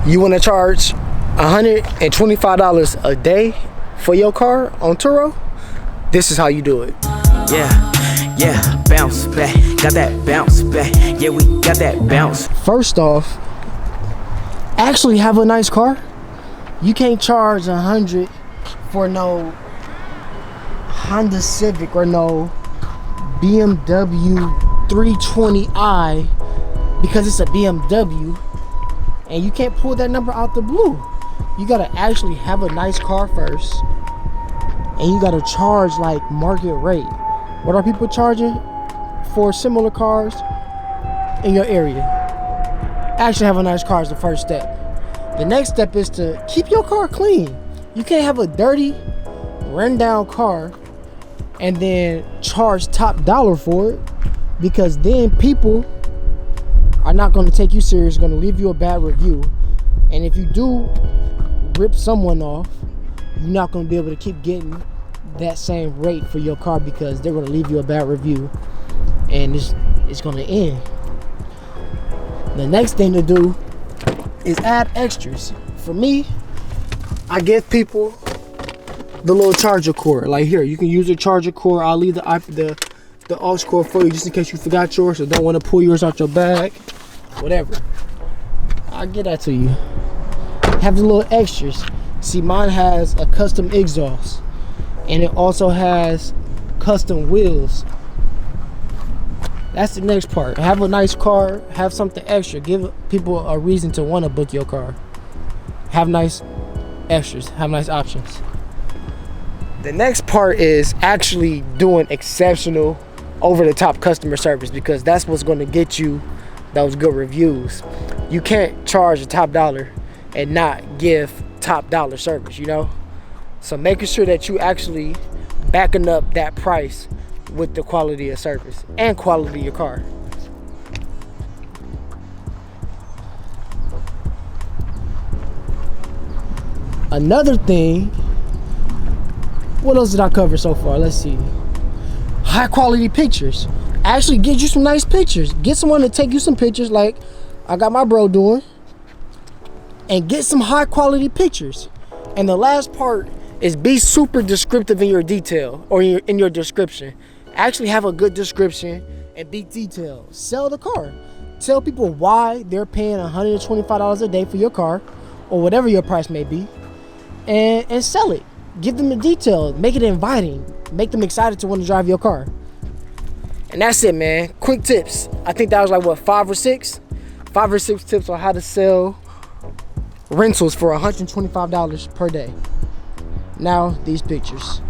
You want to charge $125 a day for your car on Turo? This is how you do it. Yeah, bounce back, got that bounce back. Yeah, we got that bounce. First off, actually have a nice car. You can't charge $100 for no Honda Civic or no BMW 320i because it's a BMW, and you can't pull that number out the blue. You gotta actually have a nice car first, and you gotta charge like market rate. What are people charging for similar cars in your area? Actually have a nice car is the first step. The next step is to keep your car clean. You can't have a dirty, run-down car and then charge top dollar for it, because then people are not going to take you serious, going to leave you a bad review. And if you do rip someone off, you're not going to be able to keep getting that same rate for your car, because they're going to leave you a bad review and it's going to end. The next thing to do is add extras. For me, I give people the little charger cord. Like here, you can use a charger cord. I'll leave the aux cord for you just in case you forgot yours or don't want to pull yours out your bag. Whatever. I'll get that to you. Have the little extras. See, mine has a custom exhaust, and it also has custom wheels. That's the next part. Have a nice car, have something extra. Give people a reason to want to book your car. Have nice extras, have nice options. The next part is actually doing exceptional, over-the-top customer service, because that's what's going to get you those good reviews. You can't charge the top dollar and not give top dollar service, you know? So making sure that you actually backing up that price with the quality of service and quality of your car. Another thing, what else did I cover so far? Let's see. High quality pictures. Actually get you some nice pictures. Get someone to take you some pictures like I got my bro doing, and get some high quality pictures. And the last part is be super descriptive in your detail, or in your description. Actually have a good description and be detailed. Sell the car. Tell people why they're paying $125 a day for your car, or whatever your price may be, and sell it. Give them the detail. Make it inviting. Make them excited to want to drive your car. And that's it, man. Quick tips. I think that was like what, 5 or 6 tips on how to sell rentals for $125 per day. Now these pictures.